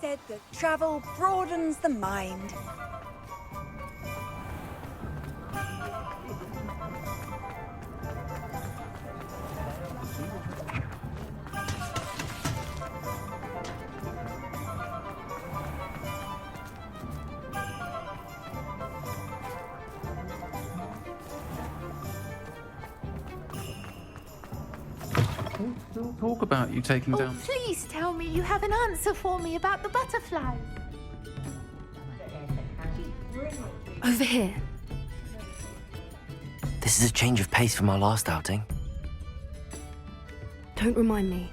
said that travel broadens the mind. Talk about you taking down... Please tell me you have an answer for me about the butterflies. Over here. This is a change of pace from our last outing. Don't remind me.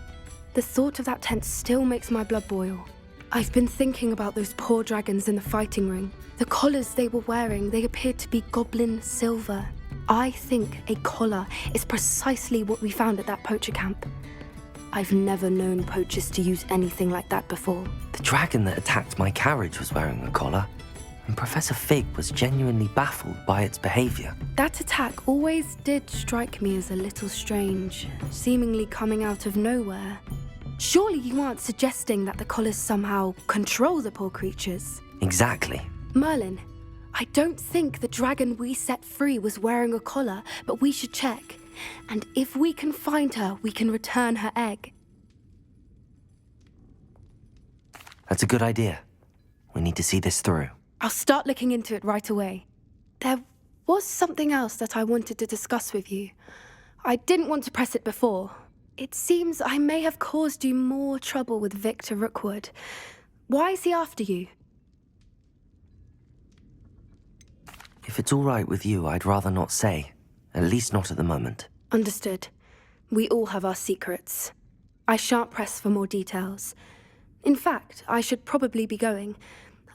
The thought of that tent still makes my blood boil. I've been thinking about those poor dragons in the fighting ring. The collars they were wearing, they appeared to be goblin silver. I think a collar is precisely what we found at that poacher camp. I've never known poachers to use anything like that before. The dragon that attacked my carriage was wearing a collar, and Professor Fig was genuinely baffled by its behavior. That attack always did strike me as a little strange, seemingly coming out of nowhere. Surely you aren't suggesting that the collars somehow control the poor creatures? Exactly. Merlin, I don't think the dragon we set free was wearing a collar, but we should check. And if we can find her, we can return her egg. That's a good idea. We need to see this through. I'll start looking into it right away. There was something else that I wanted to discuss with you. I didn't want to press it before. It seems I may have caused you more trouble with Victor Rookwood. Why is he after you? If it's all right with you, I'd rather not say. At least not at the moment. Understood. We all have our secrets. I shan't press for more details. In fact, I should probably be going.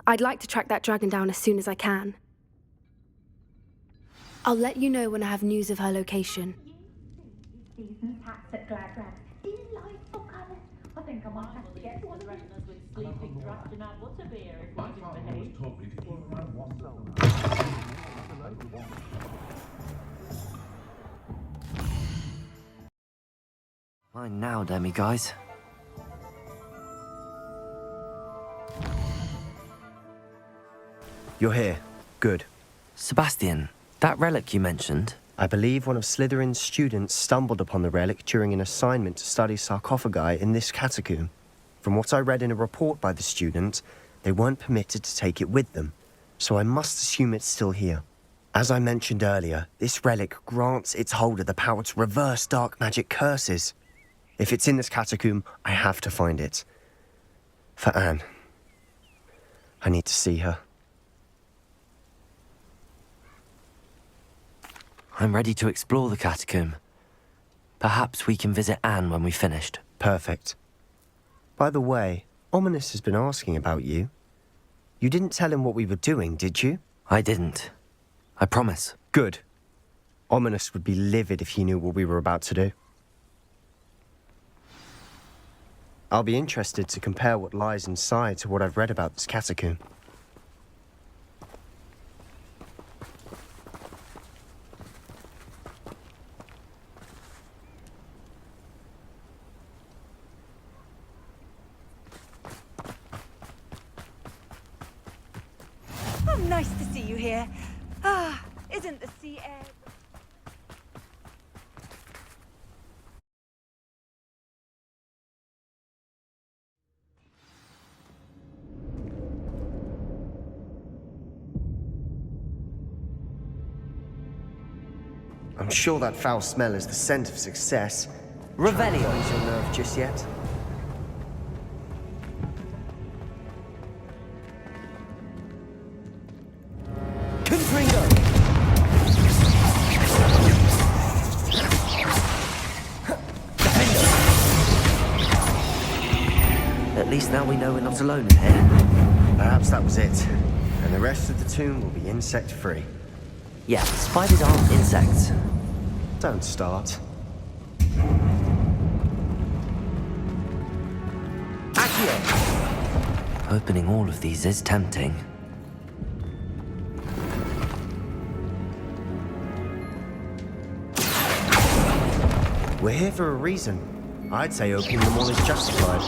I'd like to track that dragon down as soon as I can. I'll let you know when I have news of her location. Season's hats at Gladgrab. Delightful colours. I think I might have to get one. Threaten with sleeping draft and our butterbeer if we misbehave. Mine now, demi-guys. You're here. Good. Sebastian, that relic you mentioned... I believe one of Slytherin's students stumbled upon the relic during an assignment to study sarcophagi in this catacomb. From what I read in a report by the student, they weren't permitted to take it with them, so I must assume it's still here. As I mentioned earlier, this relic grants its holder the power to reverse dark magic curses. If it's in this catacomb, I have to find it. For Anne. I need to see her. I'm ready to explore the catacomb. Perhaps we can visit Anne when we've finished. Perfect. By the way, Ominous has been asking about you. You didn't tell him what we were doing, did you? I didn't. I promise. Good. Ominous would be livid if he knew what we were about to do. I'll be interested to compare what lies inside to what I've read about this catacomb. Oh, nice to see you here. Ah, isn't the sea air... I'm sure that foul smell is the scent of success. Revelio! Don't your nerve just yet. Confringo! At least now we know we're not alone in here. Perhaps that was it. And the rest of the tomb will be insect-free. Yeah, spiders aren't insects. Don't start. Accio! Opening all of these is tempting. We're here for a reason. I'd say opening them all is justified.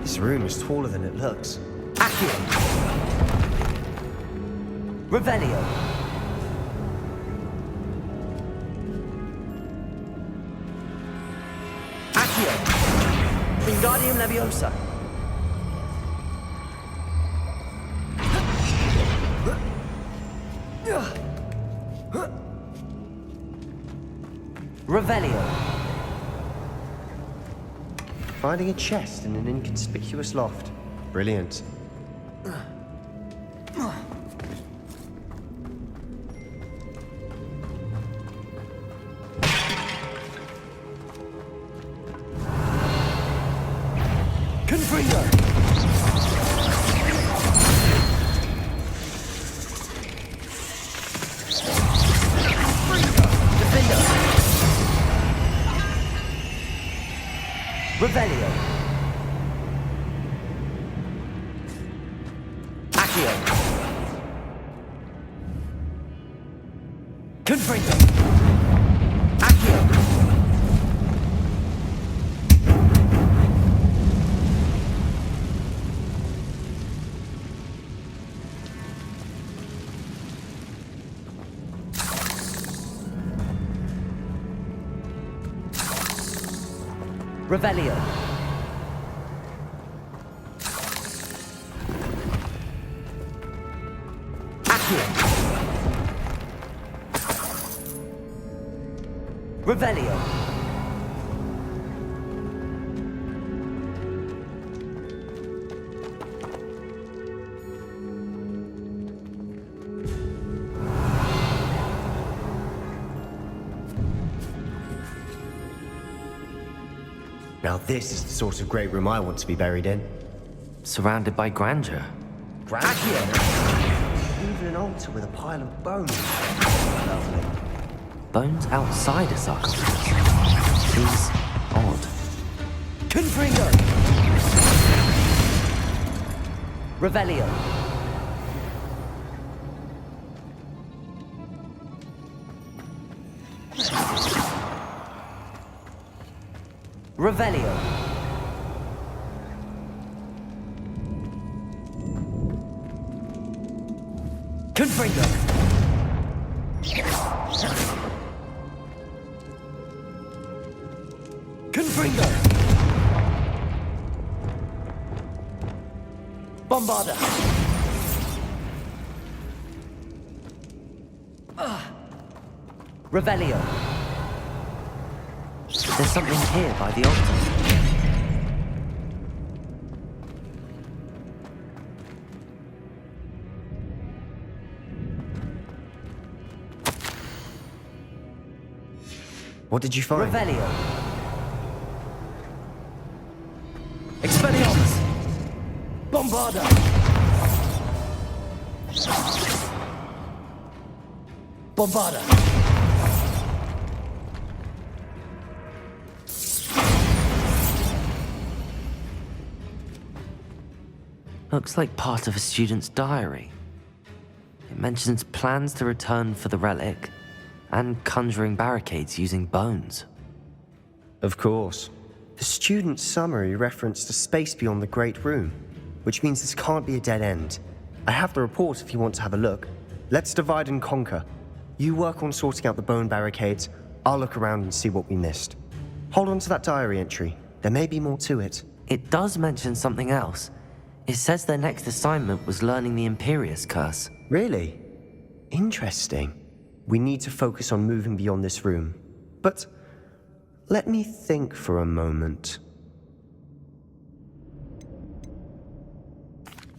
This room is taller than it looks. Accio. Revelio. Accio. Wingardium Leviosa. Revelio. Finding a chest in an inconspicuous loft. Brilliant. Confringo. Defender. Revelio. Accio. Confringo. Accio. Revelio. Accio. Revelio. Now this is the sort of great room I want to be buried in. Surrounded by grandeur. Accio! Even an altar with a pile of bones. Lovely. Bones outside a sarcophagus. Seems odd. Confringo! Revelio. Revelio. Confringo. Confringo. Bombarda. Revelio. There's something here by the altar. What did you find? Revelio. Expelliarmus. Bombarda. Bombarda. Looks like part of a student's diary. It mentions plans to return for the relic and conjuring barricades using bones. Of course. The student's summary referenced a space beyond the Great Room, which means this can't be a dead end. I have the report if you want to have a look. Let's divide and conquer. You work on sorting out the bone barricades, I'll look around and see what we missed. Hold on to that diary entry. There may be more to it. It does mention something else. It says their next assignment was learning the Imperius Curse. Really? Interesting. We need to focus on moving beyond this room. But let me think for a moment.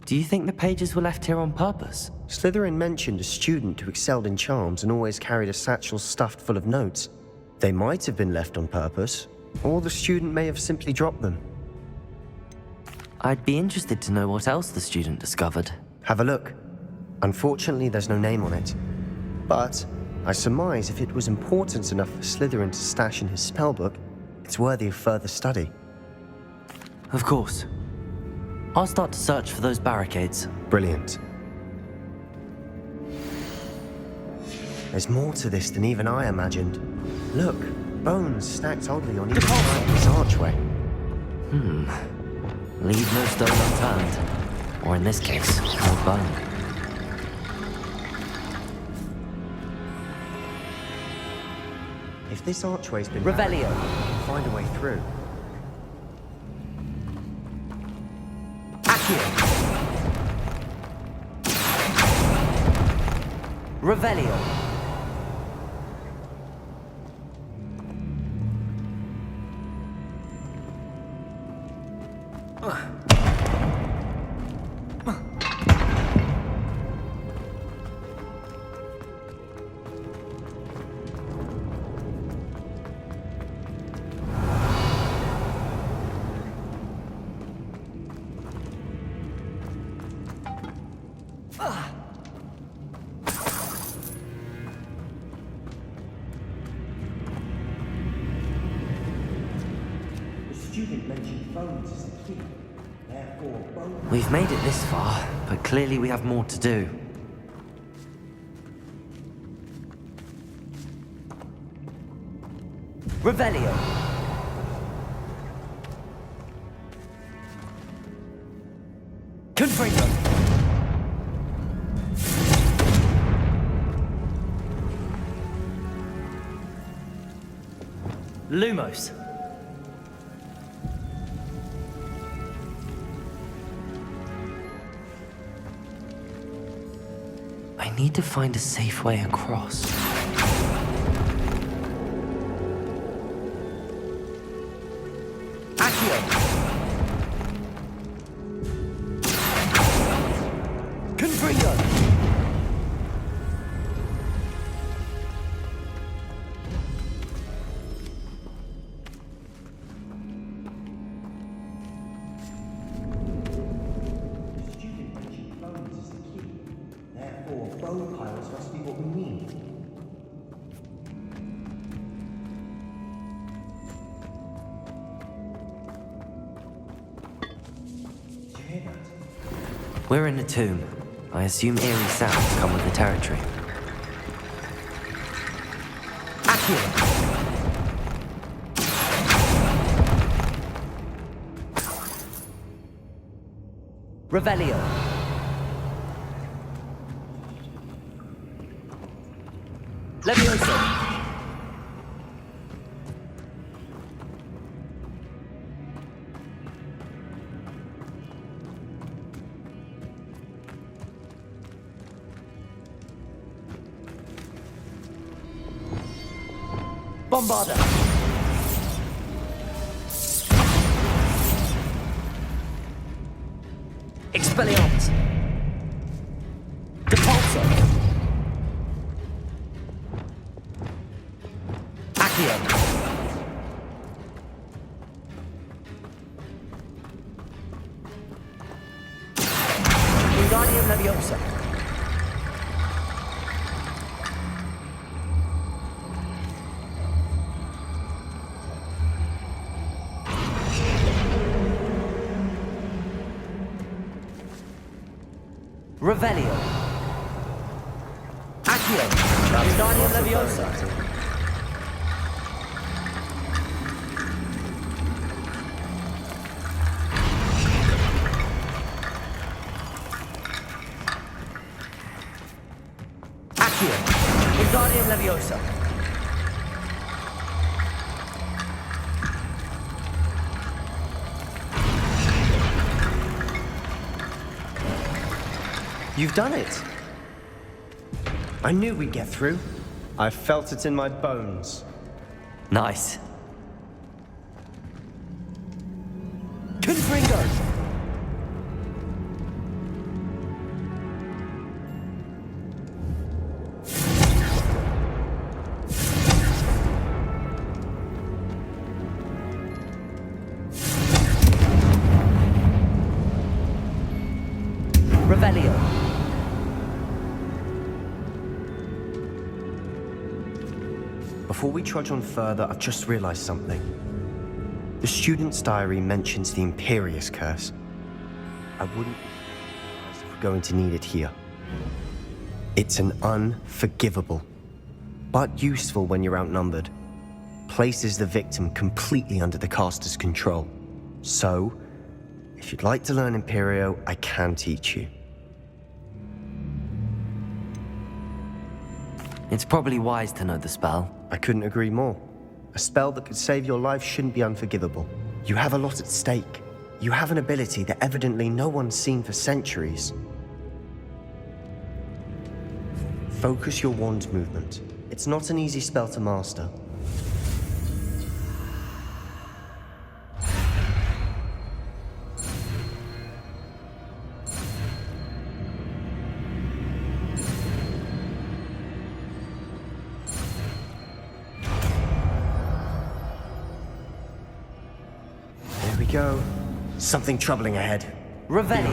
Do you think the pages were left here on purpose? Slytherin mentioned a student who excelled in charms and always carried a satchel stuffed full of notes. They might have been left on purpose, or the student may have simply dropped them. I'd be interested to know what else the student discovered. Have a look. Unfortunately, there's no name on it. But I surmise if it was important enough for Slytherin to stash in his spellbook, it's worthy of further study. Of course. I'll start to search for those barricades. Brilliant. There's more to this than even I imagined. Look, bones stacked oddly on either side of this archway. Leave no stone unturned. Or in this case, no bone. If this archway's been Revelio. barricaded, find a way through. Accio. Revelio. The student mentioned bones as the key. Therefore, bones. We've made it this far, but clearly we have more to do. Revelio. Confringo. Lumos. I need to find a safe way across. Accio. Confringo. The student mentioned bones as the key. Therefore, bone piles must be what we need. Did you hear that? We're in a tomb. I assume eerie sounds come with the territory. Accio. Revelio. Levioso. Bombarda. Expelliarmus. Depulso. Accio. Wingardium Leviosa. Revelio. Accio. Wingardium Leviosa. Accio. Wingardium Leviosa. You've done it. I knew we'd get through. I felt it in my bones. Nice. Confringo. Revelio. Before we trudge on further, I've just realized something. The student's diary mentions the Imperious Curse. I wouldn't be surprised if we're going to need it here. It's an unforgivable, but useful when you're outnumbered. Places the victim completely under the caster's control. So, If you'd like to learn Imperio, I can teach you. It's probably wise to know the spell. I couldn't agree more. A spell that could save your life shouldn't be unforgivable. You have a lot at stake. You have an ability that evidently no one's seen for centuries. Focus your wand movement. It's not an easy spell to master. There we go. Something troubling ahead. Revelio.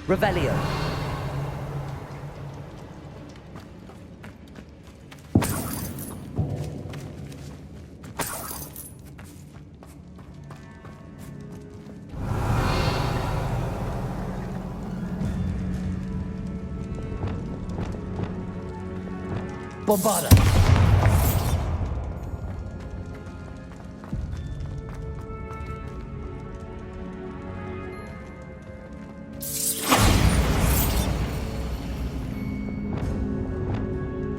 Revelio. Bombarda.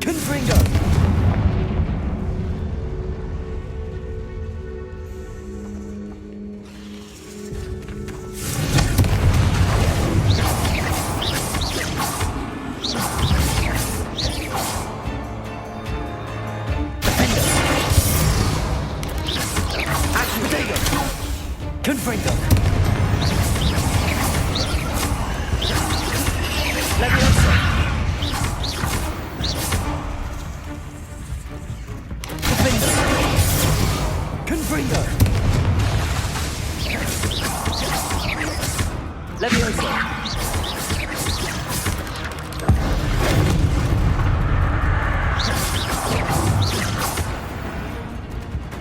Confringo. Confringo. Leviosa. Confringo. Confringo. Leviosa.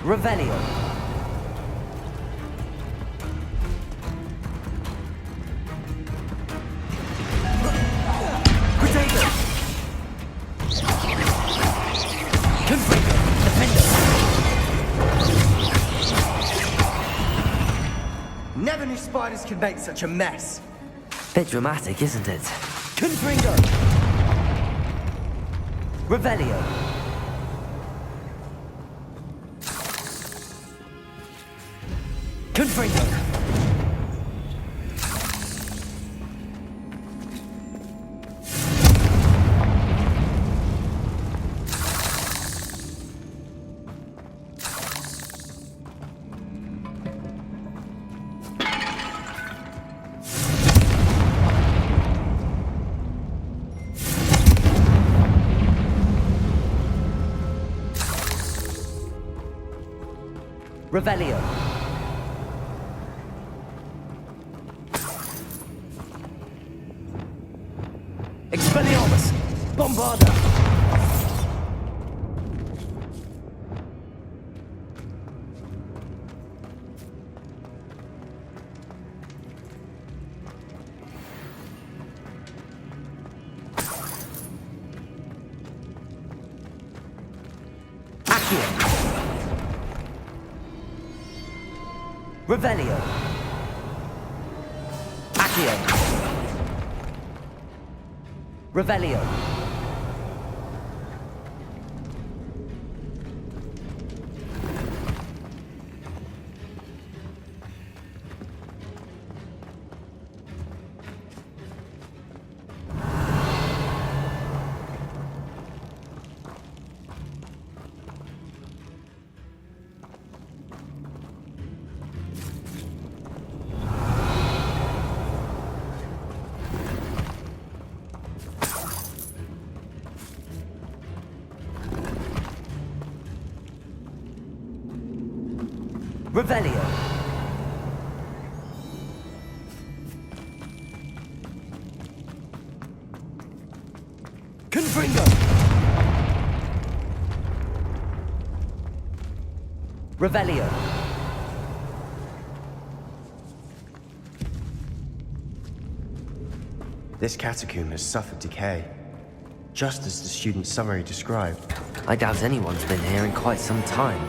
Revelio. Never knew spiders could make such a mess. Bit dramatic, isn't it? Confringo! Revelio. Confringo. Revelio. Expelliarmus. Bombarda. Accio. Revelio. Accio. Revelio. Revelio. Confringo. Revelio. This catacomb has suffered decay, just as the student's summary described. I doubt anyone's been here in quite some time.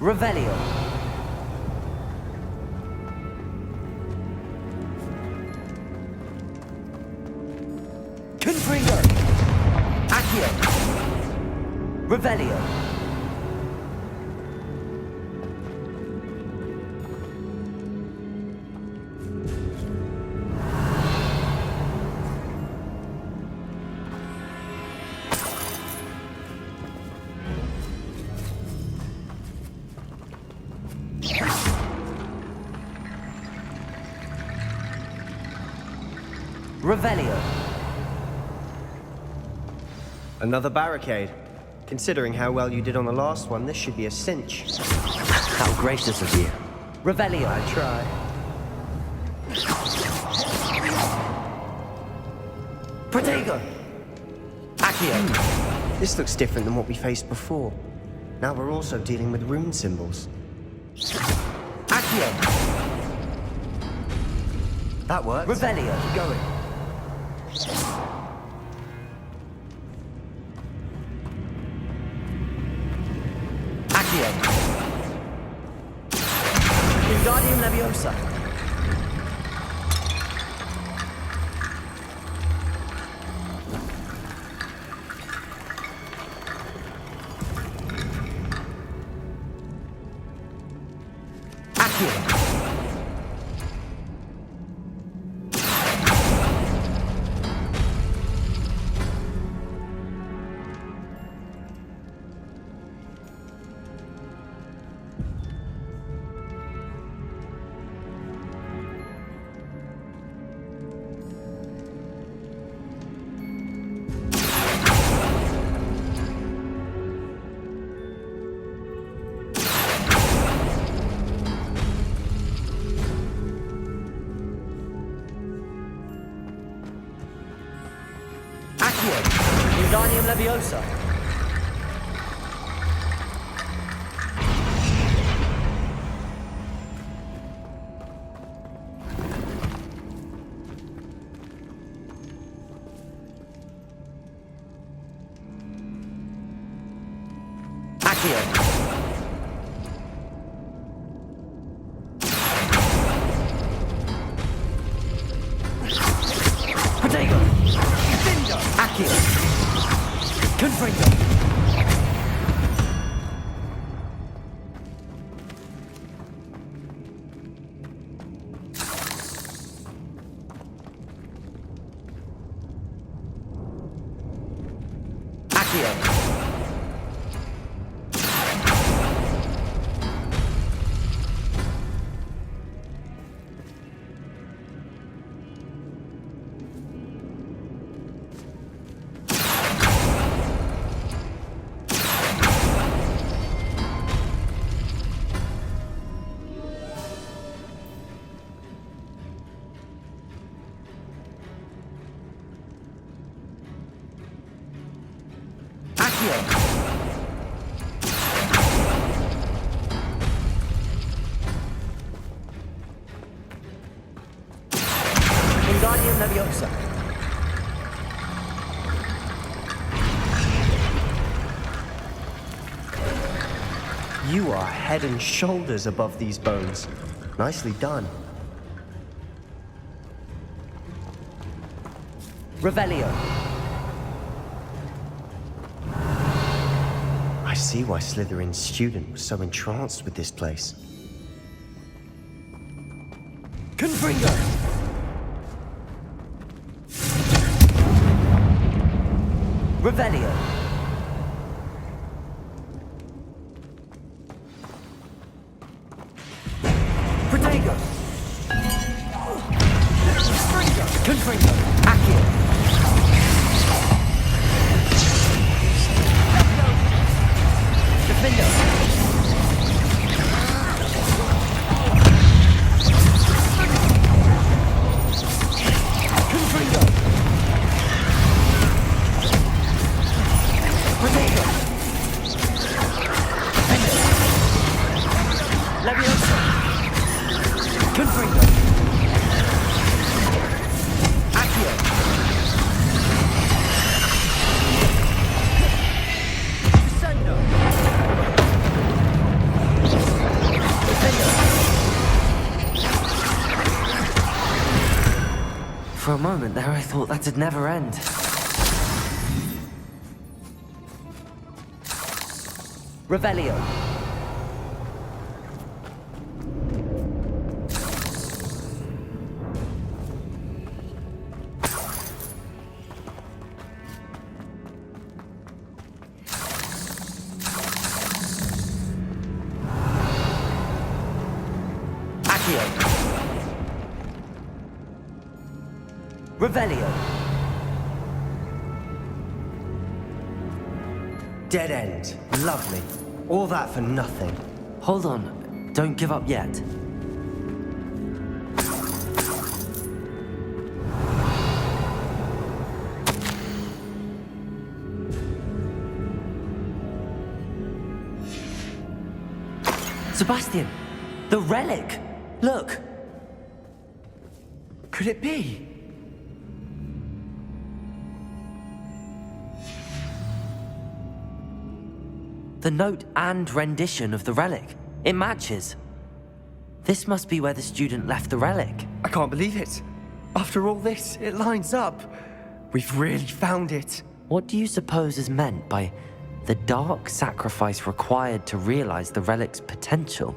Revelio. Confringo. Accio. Revelio. Revelio. Another barricade. Considering how well you did on the last one, this should be a cinch. How gracious of you. Revelio. I try. Protego. Accio. This looks different than what we faced before. Now we're also dealing with rune symbols. Accio. That works. Revelio. Keep going. Accio. Wingardium Leviosa. Accio. Wingardium Leviosa. Accio. Protego. Accio. Confringo. Accio. Wingardium Leviosa. You are head and shoulders above these bones. Nicely done. Revelio. I see why Slytherin's student was so entranced with this place. Confringo. Revelio. Protego. Confringo. Accio. Defendo. For a moment there, I thought that'd never end. Revelio. Accio. Revelio. Dead end. Lovely. All that for nothing. Hold on. Don't give up yet. Sebastian! The relic! Look! Could it be? The note and rendition of the relic. It matches. This must be where the student left the relic. I can't believe it. After all this, it lines up. We've really found it. What do you suppose is meant by the dark sacrifice required to realize the relic's potential?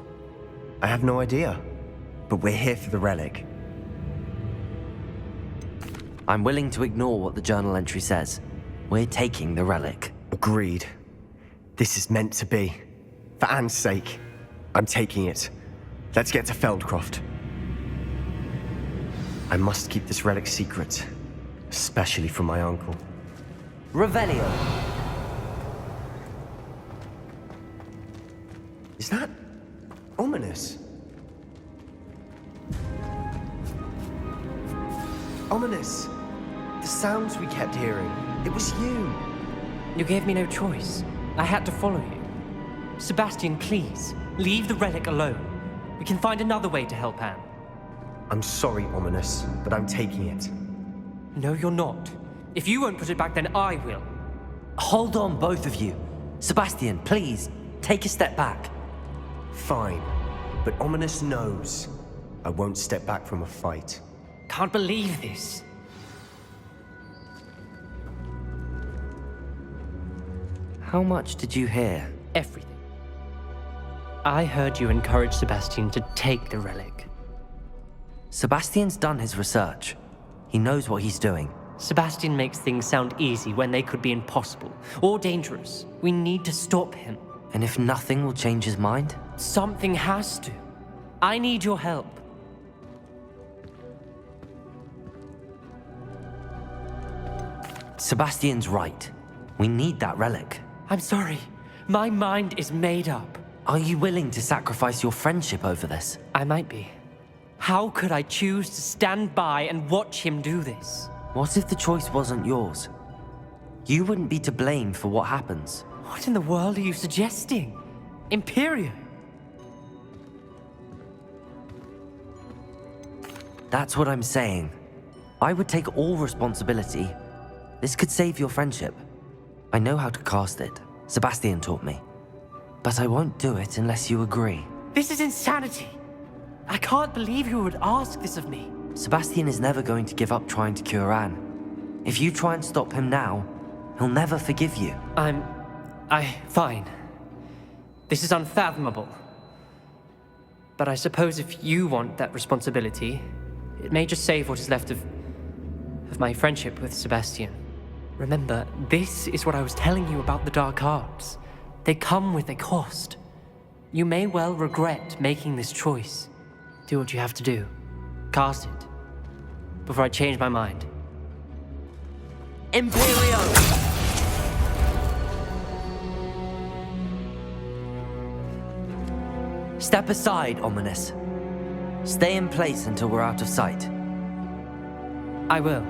I have no idea. But we're here for the relic. I'm willing to ignore what the journal entry says. We're taking the relic. Agreed. This is meant to be. For Anne's sake, I'm taking it. Let's get to Feldcroft. I must keep this relic secret, especially from my uncle. Revelio. Is that ominous? Ominous. The sounds we kept hearing. It was you. You gave me no choice. I had to follow you. Sebastian, please, leave the relic alone. We can find another way to help Anne. I'm sorry, Ominous, but I'm taking it. No, you're not. If you won't put it back, then I will. Hold on, both of you. Sebastian, please, take a step back. Fine, but Ominous knows I won't step back from a fight. Can't believe this. How much did you hear? Everything. I heard you encourage Sebastian to take the relic. Sebastian's done his research. He knows what he's doing. Sebastian makes things sound easy when they could be impossible or dangerous. We need to stop him. And if nothing will change his mind? Something has to. I need your help. Sebastian's right. We need that relic. I'm sorry. My mind is made up. Are you willing to sacrifice your friendship over this? I might be. How could I choose to stand by and watch him do this? What if the choice wasn't yours? You wouldn't be to blame for what happens. What in the world are you suggesting? Imperium? That's what I'm saying. I would take all responsibility. This could save your friendship. I know how to cast it. Sebastian taught me. But I won't do it unless you agree. This is insanity. I can't believe you would ask this of me. Sebastian is never going to give up trying to cure Anne. If you try and stop him now, he'll never forgive you. Fine. This is unfathomable. But I suppose if you want that responsibility, it may just save what is left of my friendship with Sebastian. Remember, this is what I was telling you about the dark arts. They come with a cost. You may well regret making this choice. Do what you have to do. Cast it. Before I change my mind. Imperio! Step aside, Ominous. Stay in place until we're out of sight. I will.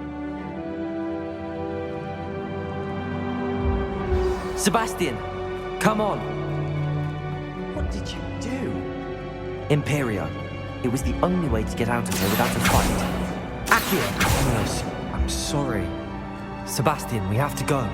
Sebastian, come on. What did you do? Imperio. It was the only way to get out of here without a fight. Accio! Ominous, I'm sorry. Sebastian, we have to go.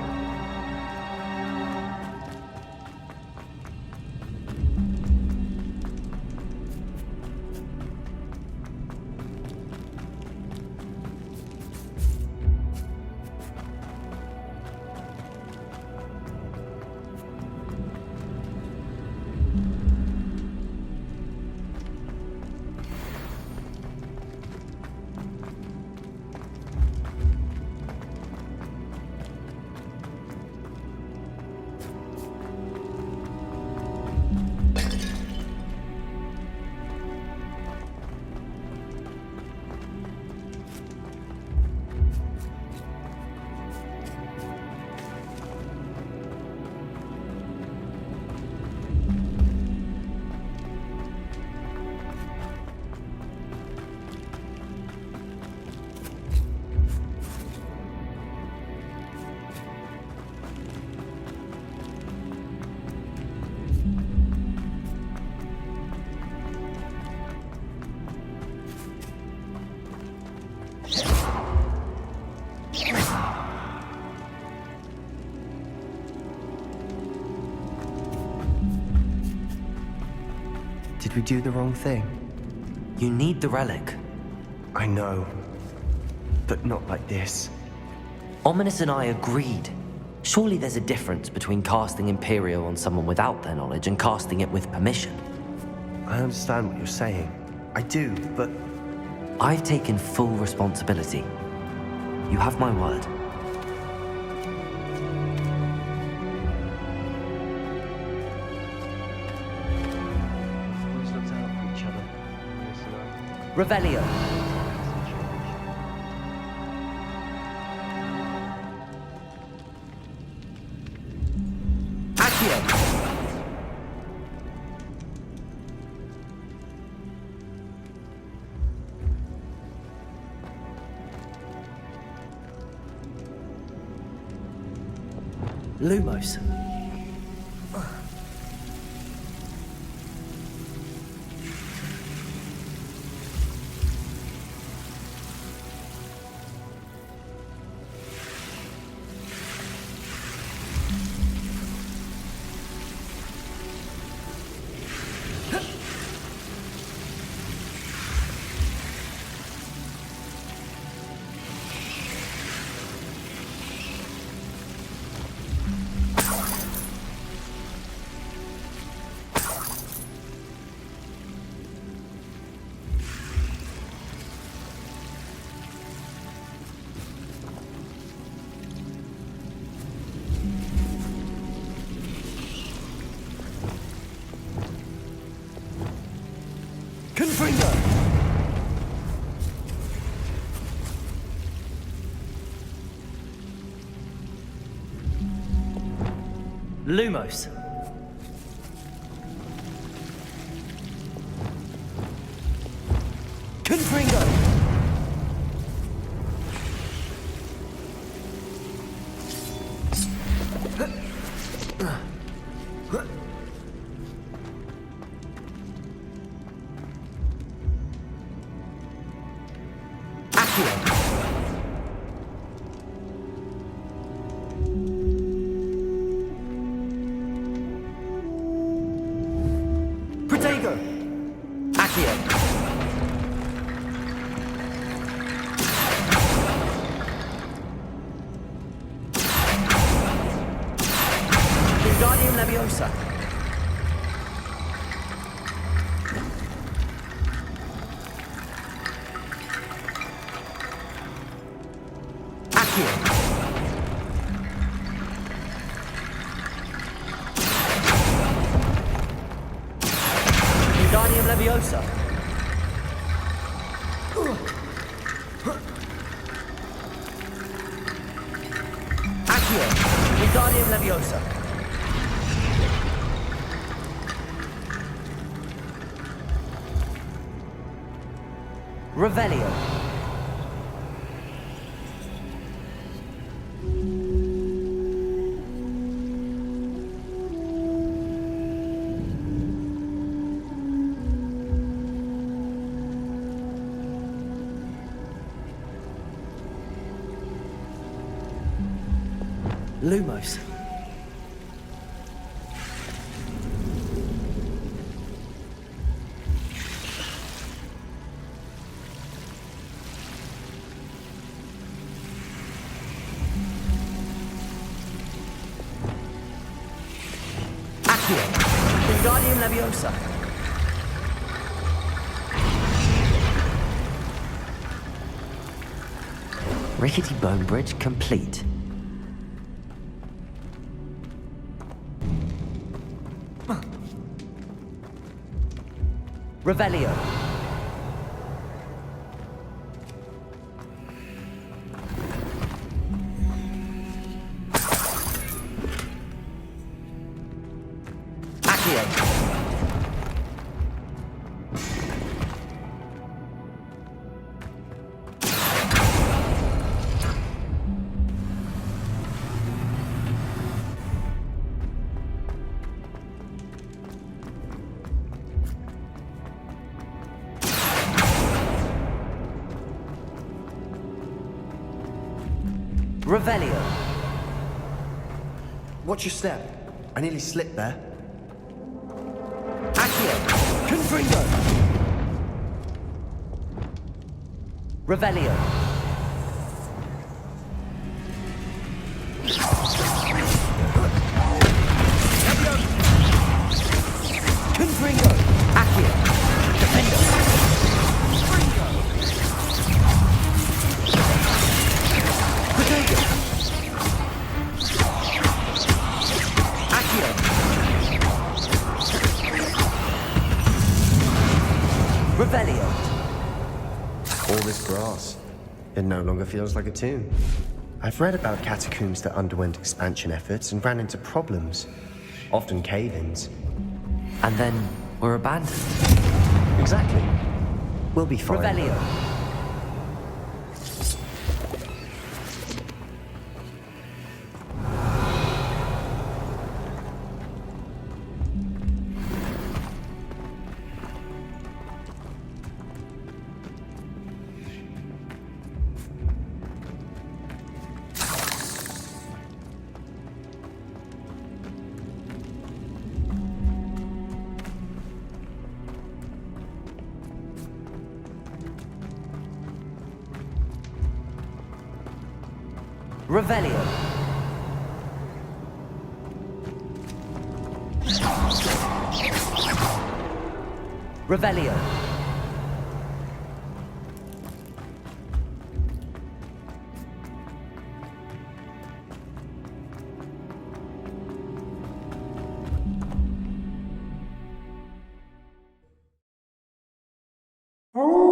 Did we do the wrong thing? You need the relic. I know. But not like this. Ominous and I agreed. Surely there's a difference between casting Imperio on someone without their knowledge and casting it with permission. I understand what you're saying. I do, but I've taken full responsibility. You have my word. let's look out for each other. Listen up. Revelio. Lumos. Confringo! Lumos. Confringo! Protego! Accio! Wingardium Leviosa! Accio! Wingardium Leviosa! Accio! Wingardium Leviosa! Revelio! Lumos. Accio. Wingardium Leviosa. Rickety bone bridge complete. Revelio. Accio. Revelio. watch your step. I nearly slipped there. Accio. Confringo! Revelio! Confringo! Accio! Defendo! Protego! Accio! Revelio! All this grass. It no longer feels like a tomb. I've read about catacombs that underwent expansion efforts and ran into problems, often cave-ins. And then we're abandoned. Exactly. We'll be fine. Revelio! Revelio! Revelio! Oh!